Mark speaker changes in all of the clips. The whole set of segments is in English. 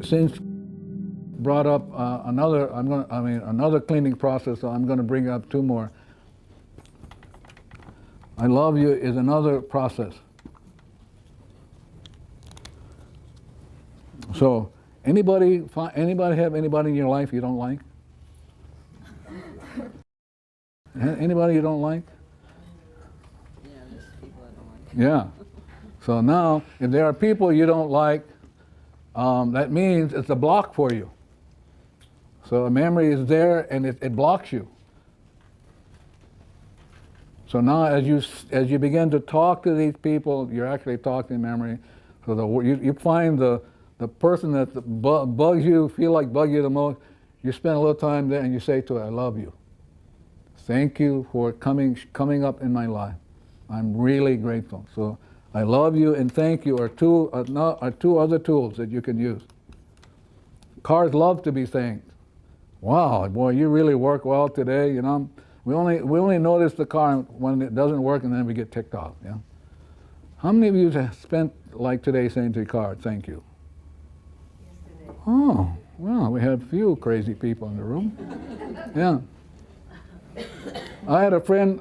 Speaker 1: since brought up another cleaning process, so I'm going to bring up two more. I love you is another process. So, anybody have anybody in your life you don't like? Anybody you don't like?
Speaker 2: Yeah, there's people I don't like.
Speaker 1: Yeah. So now, if there are people you don't like, that means it's a block for you. So a memory is there and it blocks you. So now as you begin to talk to these people, you're actually talking memory. So you find the person that bugs you, bug you the most, you spend a little time there and you say to it, I love you. Thank you for coming up in my life. I'm really grateful. So I love you and thank you are two other tools that you can use. Cars love to be thanked. Wow, boy, you really work well today. You know, we only notice the car when it doesn't work, and then we get ticked off. Yeah. How many of you have spent like today saying to your car, "Thank you"?
Speaker 3: Yesterday.
Speaker 1: Oh, well, we have a few crazy people in the room. Yeah. I have a friend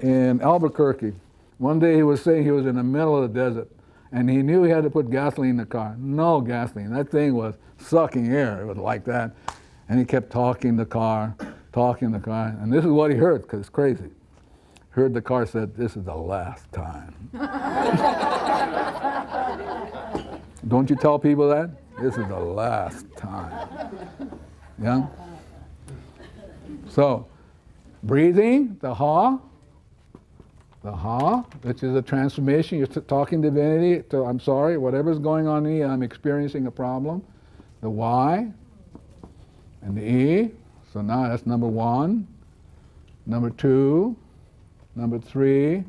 Speaker 1: in Albuquerque. One day he was saying he was in the middle of the desert, and he knew he had to put gasoline in the car. No gasoline. That thing was sucking air. It was like that. And he kept talking the car. And this is what he heard, because it's crazy. Heard the car said, "This is the last time." Don't you tell people that? This is the last time. Yeah? So, breathing, the ha, which is a transformation. You're talking divinity, to, I'm sorry, whatever's going on in me, I'm experiencing a problem. The Y, and the E. So now that's number 1, number 2, number 3,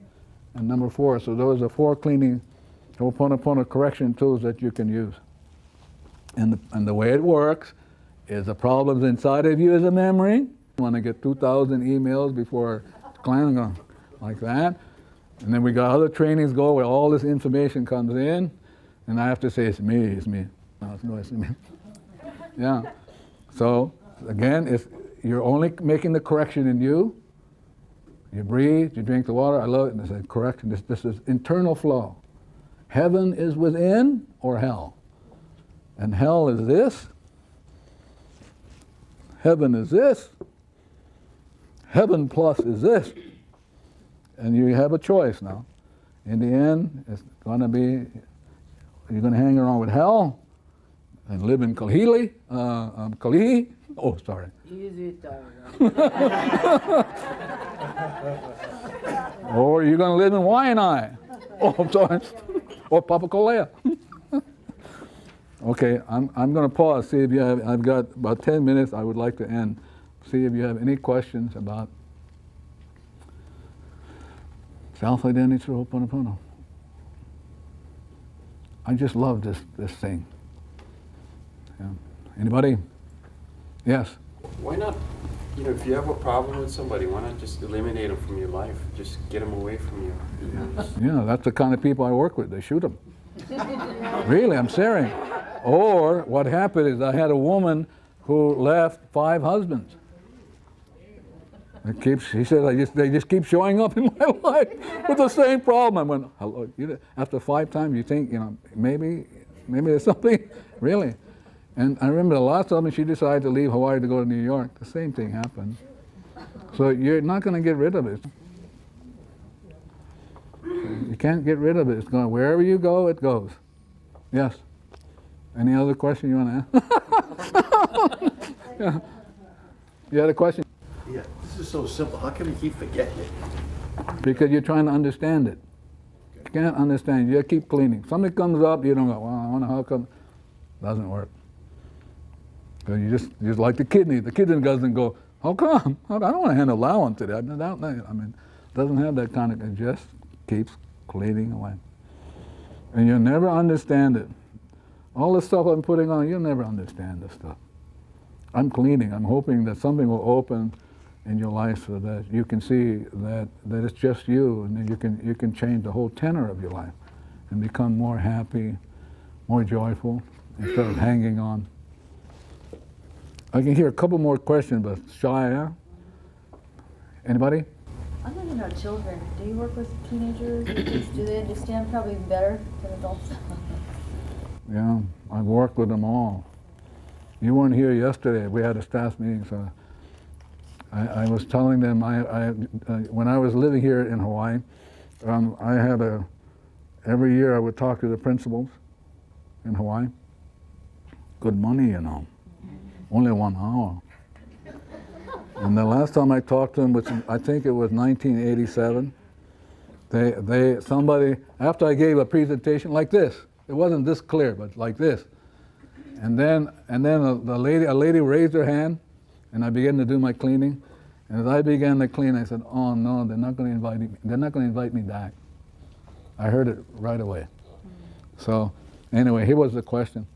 Speaker 1: and number 4. So those are 4 cleaning hooponopono correction tools that you can use. And the way it works is the problems inside of you is a memory. You want to get 2,000 emails before cleaning like that. And then we got other trainings go where all this information comes in, and I have to say, it's me. No, it's me. Yeah. So again, you're only making the correction in you. You breathe, you drink the water, I love it, and it's a correction. This is internal flow. Heaven is within or hell. And hell is this. Heaven is this. Heaven plus is this. And you have a choice now. In the end, it's going to be, you're going to hang around with hell and live in Kalihi. Oh, sorry. Or you're going to live in Hawaiian. Oh, I'm sorry. Or Papakolea. Okay, I'm going to pause, see if you have, I've got about 10 minutes, I would like to end. See if you have any questions about self-identity through hooponopono. I just love this thing. Yeah. Anybody? Yes?
Speaker 4: Why not, if you have a problem with somebody, why not just eliminate them from your life? Just get them away from you.
Speaker 1: Yeah, that's the kind of people I work with. They shoot them. Really, I'm serious. Or what happened is I had a woman who left 5 husbands. He said, they just keep showing up in my life with the same problem. I went, hello. After 5 times, you think, maybe there's something, really. And I remember the last time she decided to leave Hawaii to go to New York. The same thing happened. So you're not going to get rid of it. You can't get rid of it. It's going wherever you go, it goes. Yes. Any other question you want to ask? Yeah. You had a question?
Speaker 5: Yeah, this is so simple. How can we keep forgetting it?
Speaker 1: Because you're trying to understand it. You can't understand. You keep cleaning. Something comes up, you don't go, well, I wonder how come. Doesn't work. Because you just like the kidney. The kidney doesn't go, how come? I don't want to handle that one today. I mean, it doesn't have that kind of, it just keeps cleaning away. And you'll never understand it. All the stuff I'm putting on, you'll never understand this stuff. I'm cleaning. I'm hoping that something will open in your life so that you can see that it's just you, and then you can change the whole tenor of your life. and become more happy, more joyful, instead of hanging on. I can hear a couple more questions, but shy, yeah? Anybody?
Speaker 3: Other than our children, do you work with teenagers? Do they understand probably better than adults?
Speaker 1: Yeah, I've worked with them all. You weren't here yesterday. We had a staff meeting, so I was telling them when I was living here in Hawaii, I had every year I would talk to the principals in Hawaii. Good money, you know. Only 1 hour. And the last time I talked to them, which I think it was 1987, somebody, after I gave a presentation like this, it wasn't this clear, but like this, and then a lady raised her hand, and I began to do my cleaning, and as I began to clean, I said, "Oh no, they're not going to invite me. They're not going to invite me back." I heard it right away. So anyway, here was the question.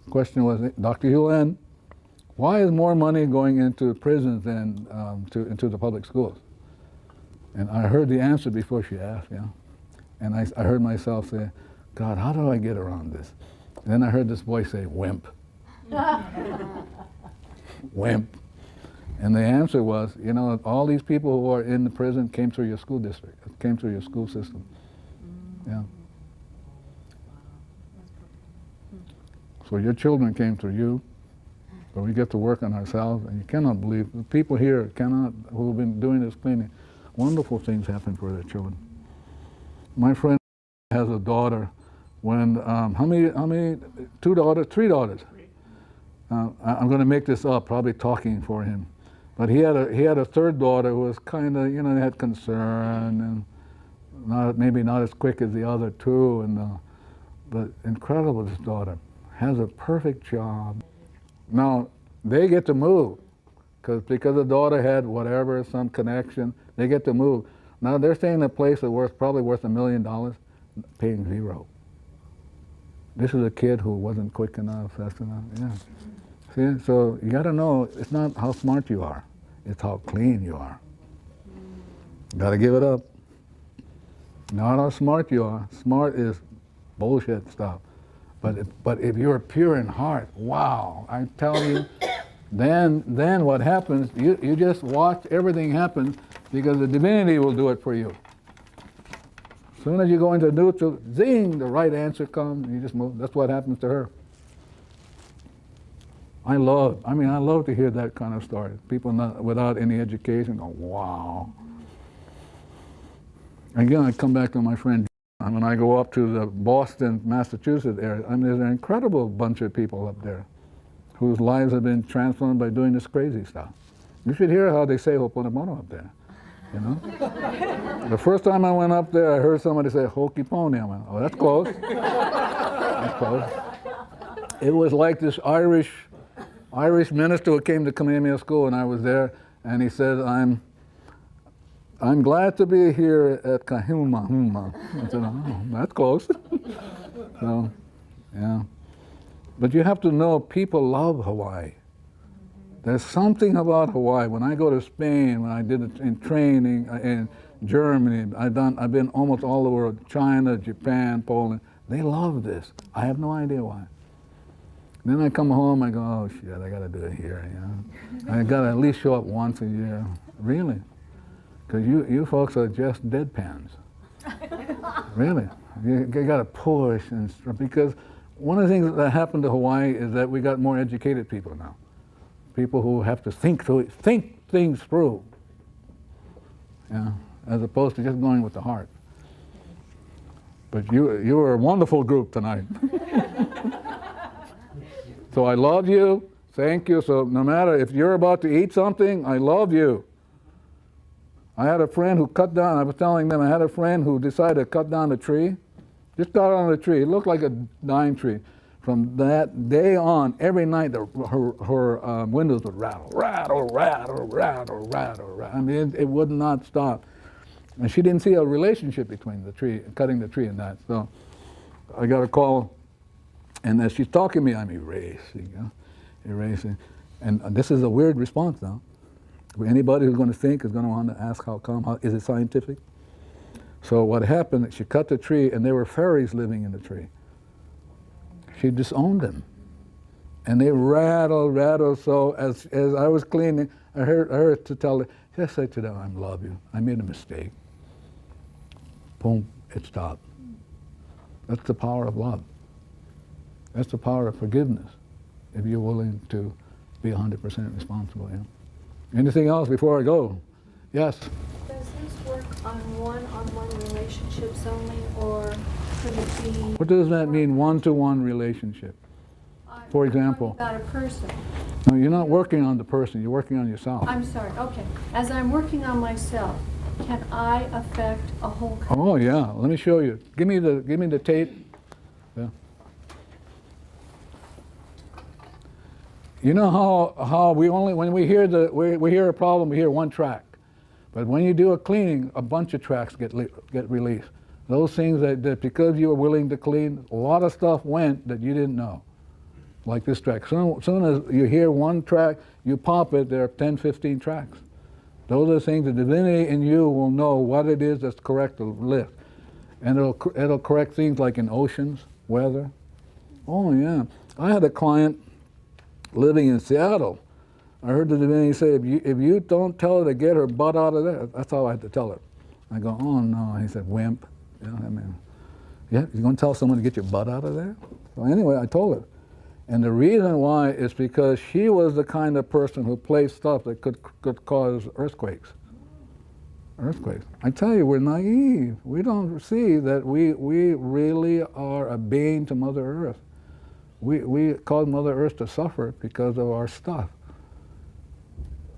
Speaker 1: The question was, Dr. Hew Len, why is more money going into prisons than into the public schools? And I heard the answer before she asked, yeah. And I heard myself say, God, how do I get around this? And then I heard this voice say, wimp. Wimp. And the answer was, you know, all these people who are in the prison came through your school district, came through your school system. Yeah. So your children came through you, but we get to work on ourselves, and you cannot believe, the people here who have been doing this cleaning, wonderful things happen for their children. My friend has a daughter. When how many? 2 daughters, 3 daughters. I'm going to make this up, probably talking for him. But he had a 3rd daughter who was kind of, you know, had concern and maybe not as quick as the other 2, but incredible. This daughter has a perfect job. Now they get to move because the daughter had whatever, some connection. They get to move. Now they're staying in a place that's probably worth $1 million, paying 0. This is a kid who wasn't quick enough, fast enough. Yeah. See, so you got to know it's not how smart you are; it's how clean you are. Got to give it up. Not how smart you are. Smart is bullshit stuff. But if you're pure in heart, wow! I tell you, then what happens? You just watch everything happen because the divinity will do it for you. As soon as you go into neutral, zing, the right answer comes, and you just move. That's what happens to her. I love to hear that kind of story. People without any education go, wow. Again, I come back to my friend. When I go up to the Boston, Massachusetts area, there's an incredible bunch of people up there whose lives have been transformed by doing this crazy stuff. You should hear how they say hooponopono up there. You know? The first time I went up there, I heard somebody say hokey pony. I went, oh, that's close. That's close. It was like this Irish minister who came to Kamehameha School, and I was there, and he said, I'm glad to be here at Kahuma. I said, oh, that's close. So, yeah. But you have to know, people love Hawaii. There's something about Hawaii. When I go to Spain, when I did it in training in Germany, I've been almost all the world, China, Japan, Poland. They love this. I have no idea why. Then I come home, I go, oh shit, I gotta do it here, you know. I gotta at least show up once a year. Really? Because you folks are just deadpans. Really. You gotta push, because one of the things that happened to Hawaii is that we got more educated people now. People who have to think things through, yeah, as opposed to just going with the heart. But you were a wonderful group tonight. So I love you. Thank you. So no matter if you're about to eat something, I love you. I had a friend who cut down. I was telling them I had a friend who decided to cut down a tree. Just cut down the tree. It looked like a dying tree. From that day on, every night her windows would rattle, rattle, rattle, rattle, rattle, rattle. I mean, it would not stop. And she didn't see a relationship between the tree, cutting the tree and that. So I got a call, and as she's talking to me, I'm erasing, you know, erasing. And this is a weird response now. Anybody who's going to think is going to want to ask how come, is it scientific? So what happened, she cut the tree and there were fairies living in the tree. She disowned them. And they rattled, so as I was cleaning, I heard her to tell her, just say to them, I love you, I made a mistake. Boom, it stopped. That's the power of love. That's the power of forgiveness, if you're willing to be 100% responsible. Yeah? Anything else before I go? Yes?
Speaker 6: Does this work on one-on-one relationships only, or could it be?
Speaker 1: What does that mean, one-to-one relationship? For example?
Speaker 6: About a person.
Speaker 1: No, you're not working on the person, you're working on yourself.
Speaker 6: I'm sorry, okay. As I'm working on myself, can I affect a whole country?
Speaker 1: Oh yeah, let me show you. Give me the tape. Yeah. You know how we only, when we hear we hear a problem, we hear one track. But when you do a cleaning, a bunch of tracks get released. Those things that because you were willing to clean, a lot of stuff went that you didn't know. Like this track. Soon as you hear one track, you pop it, there are 10, 15 tracks. Those are the things the divinity in you will know what it is that's correct to lift. And it'll correct things like in oceans, weather. Oh yeah. I had a client living in Seattle. I heard the divinity say, if you don't tell her to get her butt out of there, that's all I had to tell her. I go, oh no. He said, wimp. You know, I mean, yeah, you're going to tell someone to get your butt out of there? So anyway, I told her. And the reason why is because she was the kind of person who placed stuff that could cause earthquakes. Earthquakes. I tell you, we're naive. We don't see that we really are a bane to Mother Earth. We cause Mother Earth to suffer because of our stuff.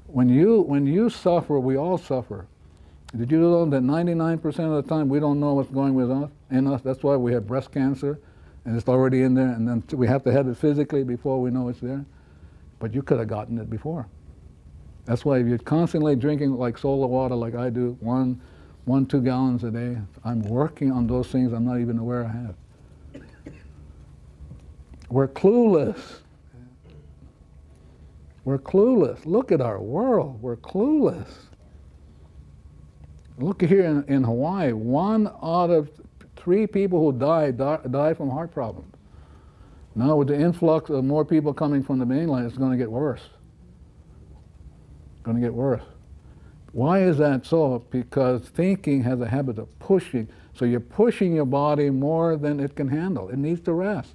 Speaker 1: When you suffer, we all suffer. Did you know that 99% of the time we don't know what's going in us? That's why we have breast cancer. And it's already in there, and then we have to have it physically before we know it's there. But you could have gotten it before. That's why if you're constantly drinking like soda water like I do, 2 gallons a day, I'm working on those things I'm not even aware I have. We're clueless. We're clueless. Look at our world. We're clueless. Look here in Hawaii, 1 out of 3 people who die from heart problems. Now with the influx of more people coming from the mainland, it's going to get worse. It's going to get worse. Why is that so? Because thinking has a habit of pushing. So you're pushing your body more than it can handle. It needs to rest.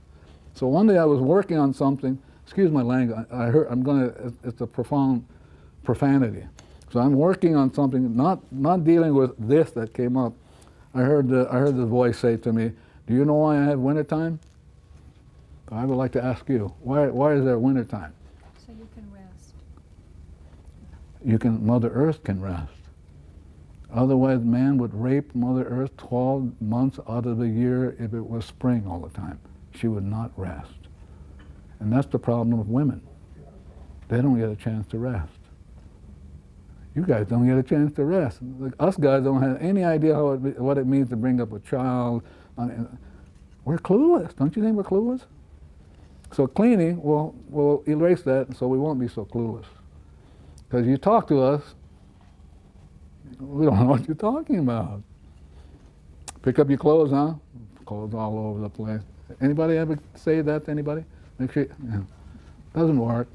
Speaker 1: So one day I was working on something, excuse my language, it's a profound profanity. So I'm working on something, not dealing with this that came up. I heard the voice say to me, do you know why I have wintertime? I would like to ask you, why is there wintertime?
Speaker 6: So you can rest.
Speaker 1: Mother Earth can rest. Otherwise, man would rape Mother Earth 12 months out of the year if it was spring all the time. She would not rest. And that's the problem of women. They don't get a chance to rest. You guys don't get a chance to rest. Us guys don't have any idea what it means to bring up a child. We're clueless. Don't you think we're clueless? So cleaning will erase that, so we won't be so clueless. Because you talk to us, we don't know what you're talking about. Pick up your clothes, huh? Clothes all over the place. Anybody ever say that to anybody? Make sure, yeah. Doesn't work.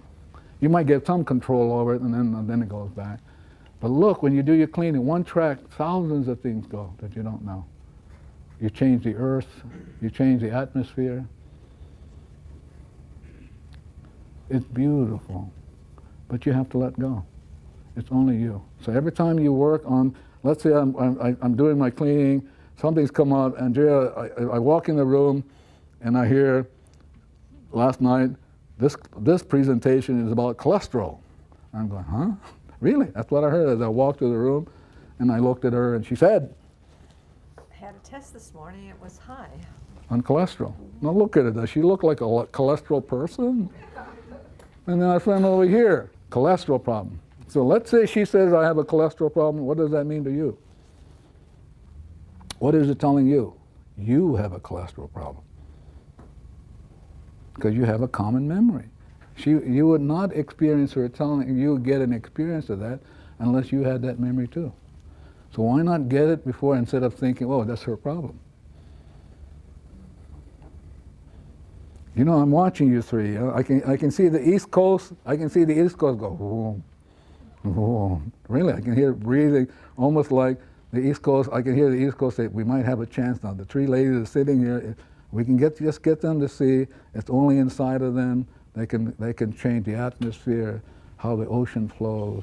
Speaker 1: You might get some control over it, and then it goes back. But look, when you do your cleaning, one track, thousands of things go that you don't know. You change the earth, you change the atmosphere. It's beautiful, but you have to let go. It's only you. So every time you work on, let's say I'm doing my cleaning, something's come up, Andrea, I walk in the room and I hear, last night, this presentation is about cholesterol. I'm going, huh? Really? That's what I heard as I walked through the room, and I looked at her, and she said,
Speaker 2: I had a test this morning, it was high.
Speaker 1: on cholesterol. Now look at it. Does she look like a cholesterol person? And then I found over here, cholesterol problem. So let's say she says I have a cholesterol problem. What does that mean to you? What is it telling you? You have a cholesterol problem. Because you have a common memory. You would not experience her telling you get an experience of that unless you had that memory too. So why not get it before instead of thinking, oh, that's her problem? You know, I'm watching you three. I can see the East Coast. I can see the East Coast go, whoa, whoa. Really, I can hear it breathing, almost like the East Coast. I can hear the East Coast say, we might have a chance now. The three ladies are sitting here. We can just get them to see it's only inside of them. They can change the atmosphere, how the ocean flows,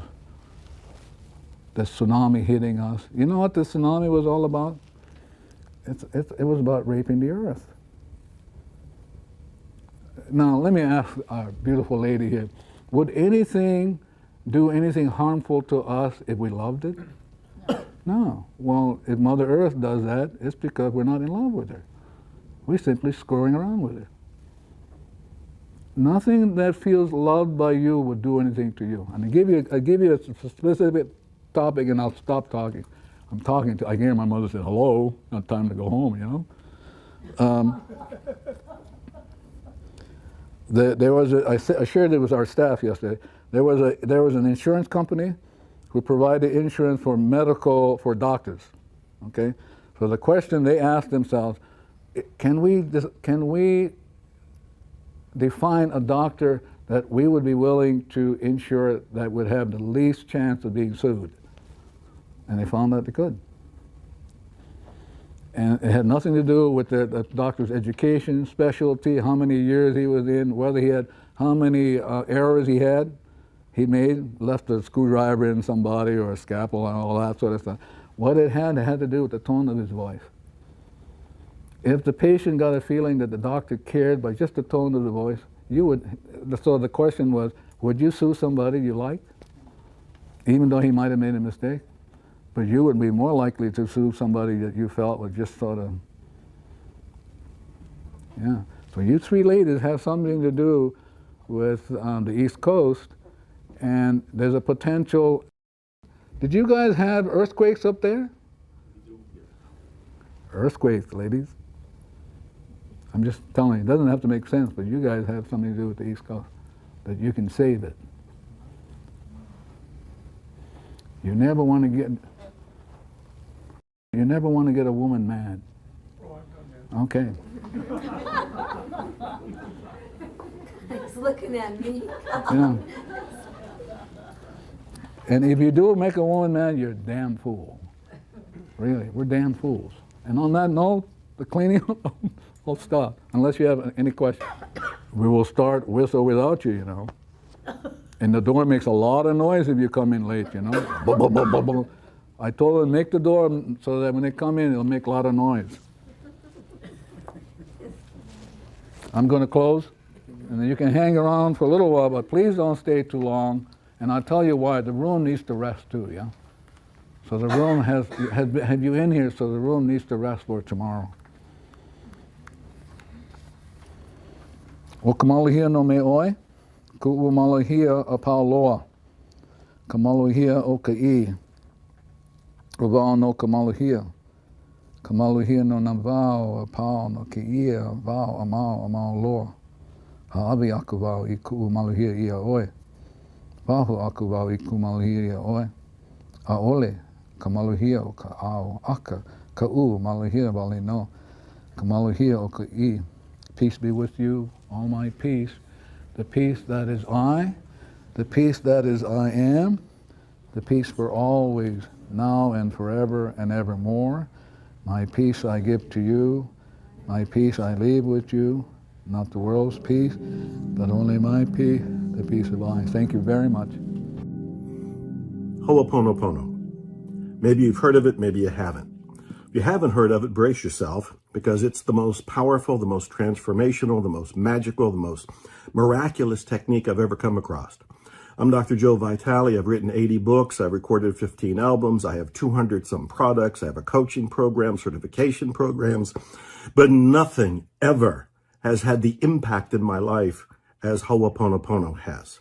Speaker 1: the tsunami hitting us. You know what the tsunami was all about? It was about raping the earth. Now, let me ask our beautiful lady here, would anything do anything harmful to us if we loved it? No. Well, if Mother Earth does that, it's because we're not in love with her. We're simply screwing around with her. Nothing that feels loved by you would do anything to you. And I give you a specific topic and I'll stop talking. I can hear my mother say, hello, not time to go home, you know? I shared it with our staff yesterday. There was an insurance company who provided insurance for doctors. Okay, so the question they asked themselves: Can we define a doctor that we would be willing to insure that would have the least chance of being sued? And they found that they could. And it had nothing to do with the doctor's education, specialty, how many years he was in, whether he had, how many errors he made, left a screwdriver in somebody or a scalpel and all that sort of stuff. What it had to do with the tone of his voice. If the patient got a feeling that the doctor cared by just the tone of the voice, you would, so the question was, would you sue somebody you liked, even though he might have made a mistake? But you would be more likely to sue somebody that you felt was just sort of, yeah. So you three ladies have something to do with the East Coast, and there's a potential. Did you guys have earthquakes up there? Earthquakes, ladies. I'm just telling you, it doesn't have to make sense, but you guys have something to do with the East Coast, that you can save it. You never want to get a woman mad.
Speaker 7: Oh, I've done that.
Speaker 1: Okay.
Speaker 3: He's looking at me.
Speaker 1: Yeah. And if you do make a woman mad, you're a damn fool. Really, we're damn fools. And on that note, the cleaning will stop, unless you have any questions. We will start with or without you, you know. And the door makes a lot of noise if you come in late, you know. Bum, bum, bum, bum, bum. I told them make the door so that when they come in, it'll make a lot of noise. I'm going to close, and then you can hang around for a little while, but please don't stay too long. And I'll tell you why. The room needs to rest too, yeah? So the room have you in here, so the room needs to rest for tomorrow. O kamalahia no me oi, ku'u malahia a pau loa. Kamalahia o ka I, o vau no kamalahia. Kamalahia no na vau a pau no ki ia, vau a mau loa. Ha'awi aku vau I ku'u malahia ia oi. Wahu aku vau I ku'u malahia ia oi. A ole, kamalahia o ka au aka, ka u malahia vale no. Kamalahia o ka I. Peace be with you, all my peace. The peace that is I, the peace that is I am, the peace for always, now and forever and evermore. My peace I give to you, my peace I leave with you, not the world's peace, but only my peace, the peace of I. Thank you very much.
Speaker 5: Hooponopono. Maybe you've heard of it, maybe you haven't. If you haven't heard of it, brace yourself, because it's the most powerful, the most transformational, the most magical, the most miraculous technique I've ever come across. I'm Dr. Joe Vitale. I've written 80 books. I've recorded 15 albums. I have 200 some products. I have a coaching program, certification programs, but nothing ever has had the impact in my life as Ho'oponopono has.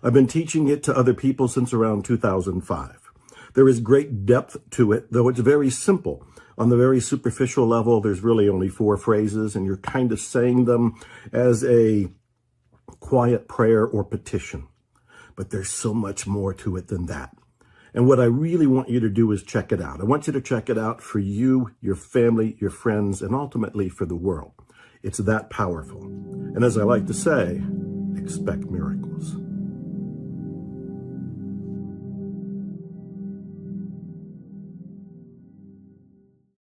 Speaker 5: I've been teaching it to other people since around 2005. There is great depth to it, though it's very simple. On the very superficial level, there's really only 4 phrases, and you're kind of saying them as a quiet prayer or petition. But there's so much more to it than that. And what I really want you to do is check it out. I want you to check it out for you, your family, your friends, and ultimately for the world. It's that powerful. And as I like to say, expect miracles.